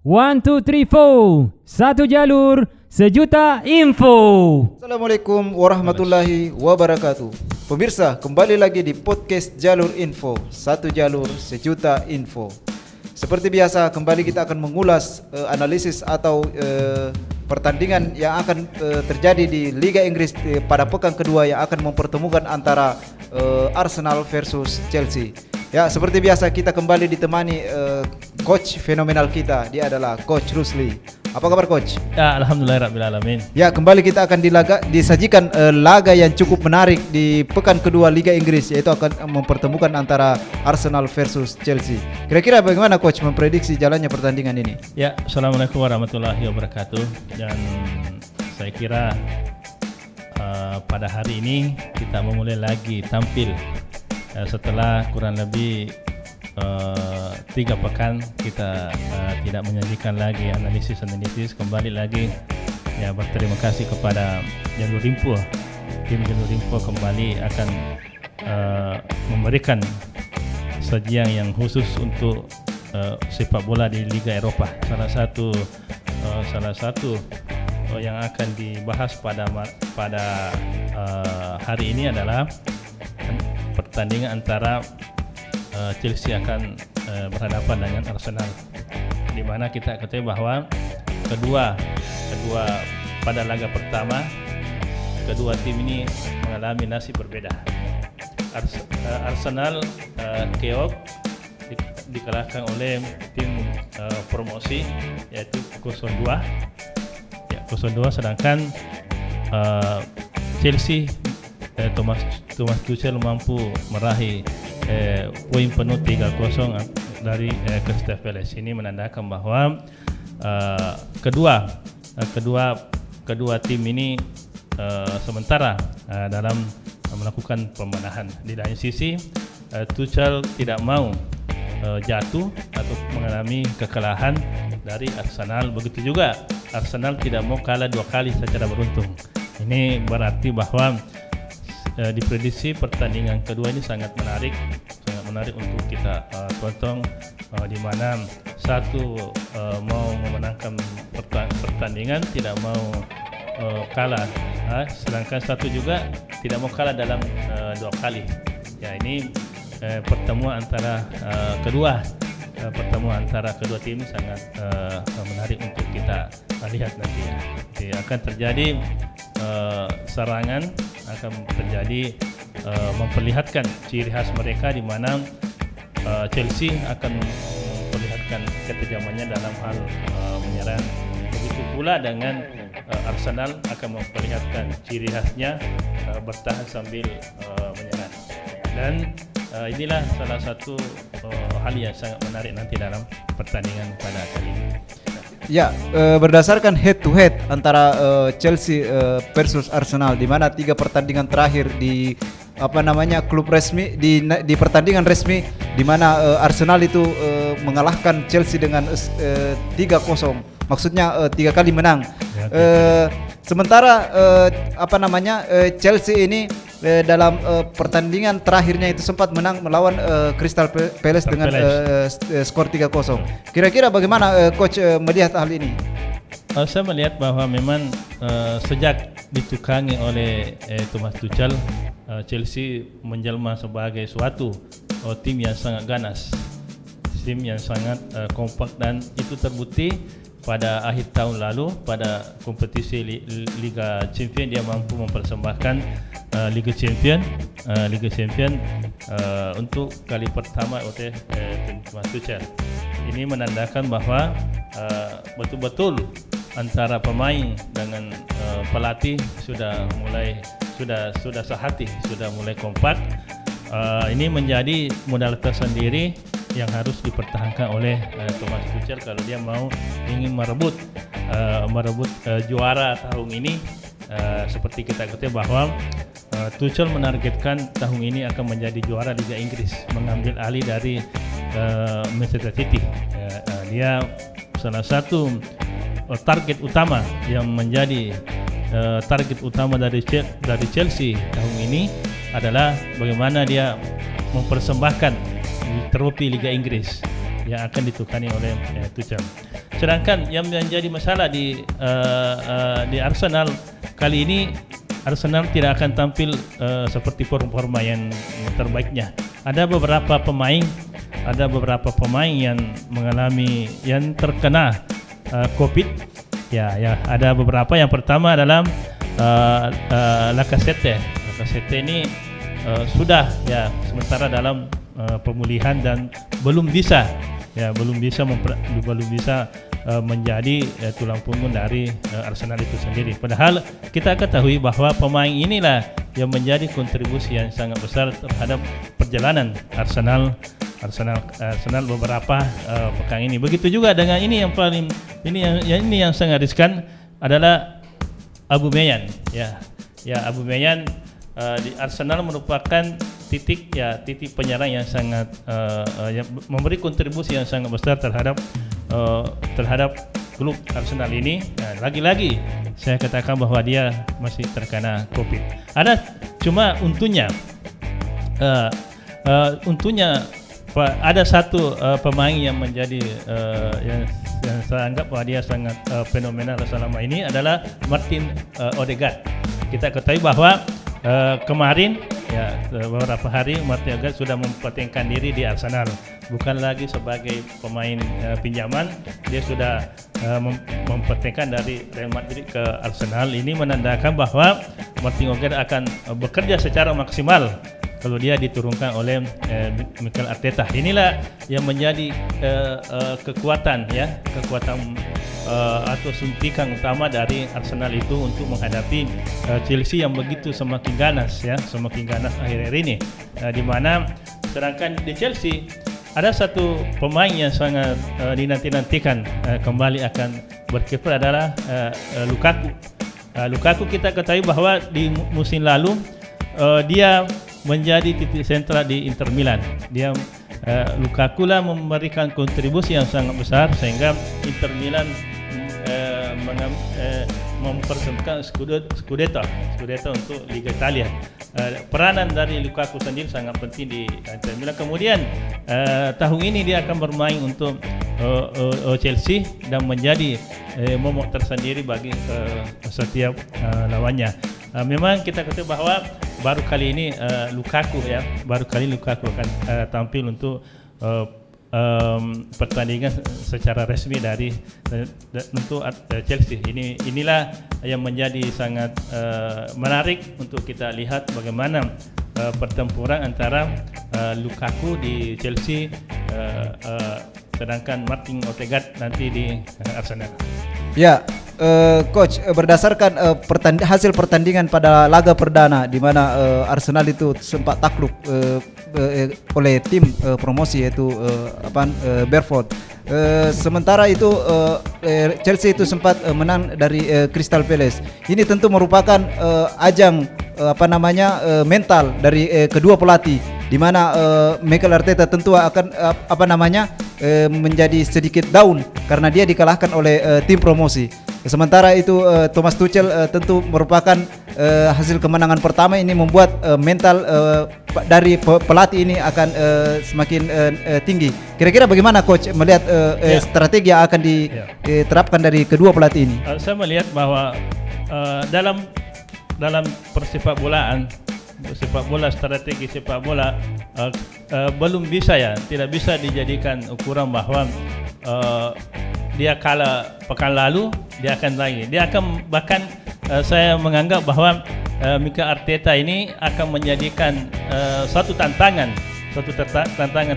One, two, three, four. Satu jalur, sejuta info. Assalamualaikum warahmatullahi wabarakatuh. Pemirsa, kembali lagi di podcast Jalur Info. Satu jalur, sejuta info. Seperti biasa, kembali kita akan mengulas analisis atau pertandingan yang akan terjadi di Liga Inggris pada pekan kedua yang akan mempertemukan antara Arsenal versus Chelsea. Ya, seperti biasa kita kembali ditemani coach fenomenal kita. Dia adalah Coach Rusli. Apa kabar coach? Ya, alhamdulillahirrabbilalamin. Ya, kembali kita akan disajikan laga yang cukup menarik di pekan kedua Liga Inggris, yaitu akan mempertemukan antara Arsenal versus Chelsea. Kira-kira bagaimana coach memprediksi jalannya pertandingan ini? Ya, assalamualaikum warahmatullahi wabarakatuh. Dan saya kira pada hari ini kita memulai lagi tampil setelah kurang lebih 3 pekan kita tidak menyajikan lagi analisis. Kembali lagi ya, berterima kasih kepada Jalur Info. Tim Jalur Info kembali akan memberikan sajian yang khusus untuk sepak bola di Liga Eropah. Salah satu yang akan dibahas pada hari ini adalah pertandingan antara Chelsea akan berhadapan dengan Arsenal, di mana kita ketahui bahwa kedua pada laga pertama kedua tim ini mengalami nasib berbeda. Arsenal keok dikalahkan oleh tim promosi yaitu 0-2, sedangkan Chelsea Thomas Tuchel mampu meraih poin penuh 3-0 dari Crystal Palace. Ini menandakan bahwa kedua tim ini sementara dalam melakukan pembenahan. Di lain sisi, Tuchel tidak mau jatuh atau mengalami kekalahan dari Arsenal. Begitu juga Arsenal tidak mau kalah 2 kali secara beruntun. Ini berarti bahwa diprediksi pertandingan kedua ini sangat menarik untuk kita tonton, di mana satu mau memenangkan pertandingan, tidak mau kalah, sedangkan satu juga tidak mau kalah dalam 2 kali. Ya, ini pertemuan antara kedua tim ini sangat menarik untuk kita lihat nanti ya. Akan terjadi serangan, akan terjadi memperlihatkan ciri khas mereka, di mana Chelsea akan memperlihatkan ketajamannya dalam hal menyerang. Begitu pula dengan Arsenal akan memperlihatkan ciri khasnya bertahan sambil menyerang. Dan inilah salah satu hal yang sangat menarik nanti dalam pertandingan pada kali ini. Ya, berdasarkan head to head antara Chelsea versus Arsenal, di mana 3 pertandingan terakhir di klub resmi di pertandingan resmi, di mana Arsenal itu mengalahkan Chelsea dengan 3-0. Maksudnya 3 kali menang. Sementara Chelsea ini dalam pertandingan terakhirnya itu sempat menang melawan Crystal Palace dengan skor 3-0. Kira-kira bagaimana coach melihat hal ini? Saya melihat bahwa memang sejak ditukangi oleh Thomas Tuchel, Chelsea menjelma sebagai suatu tim yang sangat ganas, tim yang sangat kompak, dan itu terbukti pada akhir tahun lalu pada kompetisi Liga Champion. Dia mampu mempersembahkan Liga Champion untuk kali pertama oleh Thomas Tuchel. Ini menandakan bahwa betul-betul antara pemain dengan pelatih sudah sehati, sudah mulai kompak. Ini menjadi modal tersendiri yang harus dipertahankan oleh Thomas Tuchel kalau dia ingin merebut juara tahun ini. Seperti kita ketahui bahwa Tuchel menargetkan tahun ini akan menjadi juara Liga Inggris, mengambil alih dari Manchester City. Dia salah satu target utama yang menjadi target utama dari Chelsea tahun ini adalah bagaimana dia mempersembahkan trofi Liga Inggris yang akan ditukani oleh Tuchel. sedangkan yang menjadi masalah di Arsenal kali ini, Arsenal tidak akan tampil seperti forma yang terbaiknya. Ada beberapa pemain yang mengalami, yang terkena COVID. Ya, ada beberapa. Yang pertama adalah Lacazette ini sudah ya sementara dalam pemulihan dan belum bisa menjadi tulang punggung dari Arsenal itu sendiri. Padahal kita ketahui bahwa pemain inilah yang menjadi kontribusi yang sangat besar terhadap perjalanan Arsenal beberapa pekan ini. Begitu juga dengan ini yang sangat riskan adalah Aubameyang. Aubameyang di Arsenal merupakan titik penyerang yang sangat yang memberi kontribusi yang sangat besar terhadap klub Arsenal ini. Lagi-lagi saya katakan bahwa dia masih terkena COVID. Cuma untungnya ada satu pemain yang menjadi yang saya anggap bahwa dia sangat fenomenal selama ini adalah Martin Odegaard. Kita ketahui bahwa kemarin beberapa hari Martin Odegaard sudah mempertahankan diri di Arsenal, bukan lagi sebagai pemain pinjaman. Dia sudah mempertahankan dari Real Madrid ke Arsenal. Ini menandakan bahwa Martin Odegaard akan bekerja secara maksimal kalau dia diturunkan oleh Mikel Arteta. Inilah yang menjadi kekuatan atau suntikan utama dari Arsenal itu untuk menghadapi Chelsea yang begitu semakin ganas akhir-akhir ini. Di mana sedangkan di Chelsea ada satu pemain yang sangat dinanti-nantikan kembali akan berkiprah adalah Lukaku. Lukaku kita ketahui bahwa di musim lalu dia menjadi titik sentral di Inter Milan. Lukaku lah memberikan kontribusi yang sangat besar sehingga Inter Milan mempersembahkan Scudetto untuk Liga Italia. Peranan dari Lukaku sendiri sangat penting di Inter Milan. Kemudian tahun ini dia akan bermain untuk Chelsea dan menjadi momok tersendiri bagi setiap lawannya. Memang kita ketahui bahwa baru kali ini Lukaku akan tampil untuk pertandingan secara resmi untuk Chelsea. Inilah yang menjadi sangat menarik untuk kita lihat bagaimana pertempuran antara Lukaku di Chelsea sedangkan Martin Odegaard nanti di Arsenal. Ya, Coach, berdasarkan hasil pertandingan pada laga perdana di mana Arsenal itu sempat takluk oleh tim promosi yaitu Brentford. Sementara itu Chelsea itu sempat menang dari Crystal Palace. Ini tentu merupakan ajang mental dari kedua pelatih, di mana Mikel Arteta tentu akan menjadi sedikit down karena dia dikalahkan oleh tim promosi. Sementara itu Thomas Tuchel tentu merupakan hasil kemenangan pertama ini membuat mental dari pelatih ini akan semakin tinggi. Kira-kira bagaimana Coach melihat strategi yang akan diterapkan dari kedua pelatih ini? Saya melihat bahwa dalam persepak bola, strategi sepak bola belum bisa tidak bisa dijadikan ukuran bahwa dia kalah pekan lalu dia akan lagi. Dia akan bahkan saya menganggap bahwa Mikel Arteta ini akan menjadikan suatu tantangan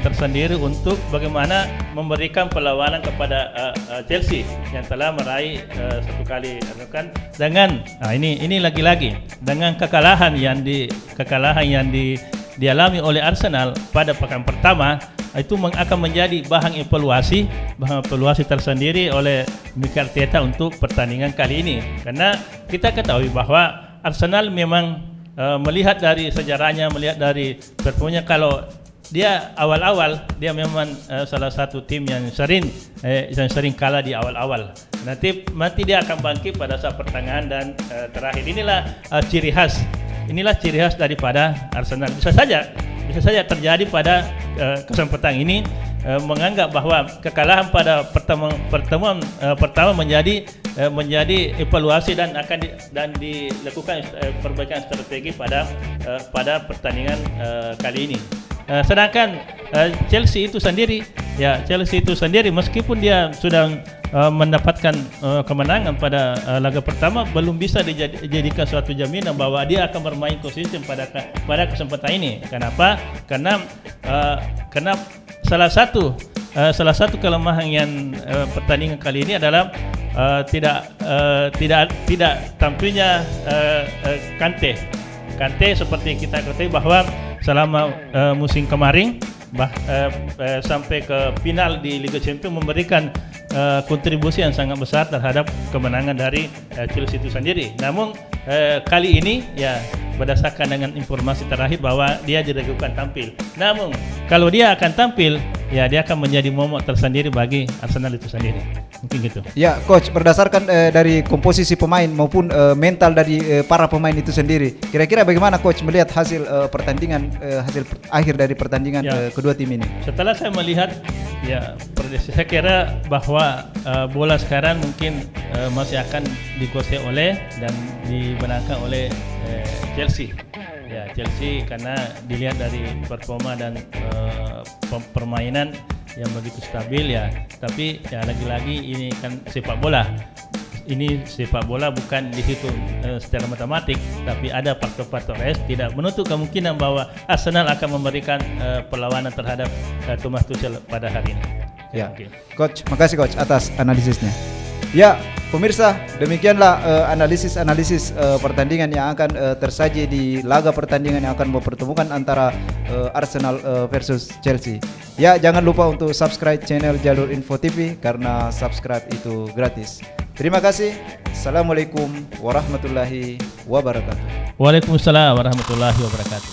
tersendiri untuk bagaimana memberikan perlawanan kepada Chelsea yang telah meraih satu kali kan dengan ini lagi-lagi dengan kekalahan yang dialami oleh Arsenal pada pekan pertama. Itu akan menjadi bahan evaluasi tersendiri oleh Mikel Arteta untuk pertandingan kali ini. Karena kita ketahui bahwa Arsenal memang melihat dari sejarahnya, melihat dari performanya, kalau dia awal-awal dia memang salah satu tim yang sering kalah di awal-awal. Nanti dia akan bangkit pada saat pertengahan dan terakhir. Inilah ciri khas daripada Arsenal. Bisa saja terjadi pada kesempatan ini menganggap bahwa kekalahan pada pertemuan pertama menjadi evaluasi dan akan dilakukan perbaikan strategi pada pertandingan kali ini. Sedangkan Chelsea itu sendiri meskipun dia sudah mendapatkan kemenangan pada laga pertama, belum bisa dijadikan suatu jaminan bahwa dia akan bermain konsisten pada kesempatan ini. Kenapa? Karena salah satu kelemahan yang pertandingan kali ini adalah tidak tampilnya Kante seperti kita ketahui bahwa selama musim kemarin sampai ke final di Liga Champions memberikan kontribusi yang sangat besar terhadap kemenangan dari Chelsea itu sendiri. Namun kali ini ya berdasarkan dengan informasi terakhir bahwa dia diragukan tampil. Namun kalau dia akan tampil, ya dia akan menjadi momok tersendiri bagi Arsenal itu sendiri. Mungkin gitu. Ya, Coach, berdasarkan dari komposisi pemain maupun mental dari para pemain itu sendiri, kira-kira bagaimana Coach melihat hasil pertandingan, hasil akhir dari pertandingan kedua tim ini? Setelah saya melihat, ya saya kira bahwa bola sekarang mungkin masih akan dikuasai oleh dan dimenangkan oleh Chelsea. Ya, Chelsea karena dilihat dari performa dan permainan yang begitu stabil ya. Tapi ya lagi-lagi ini kan sepak bola. Ini sepak bola bukan dihitung secara matematik, tapi ada faktor-faktor tidak menutup kemungkinan bahwa Arsenal akan memberikan perlawanan terhadap Thomas Tuchel pada hari ini. Ya, Coach, makasih Coach atas analisisnya. Ya, pemirsa, demikianlah analisis pertandingan yang akan tersaji di laga pertandingan yang akan mempertemukan antara Arsenal versus Chelsea. Ya, jangan lupa untuk subscribe channel Jalur Info TV karena subscribe itu gratis. Terima kasih. Assalamualaikum warahmatullahi wabarakatuh. Waalaikumsalam warahmatullahi wabarakatuh.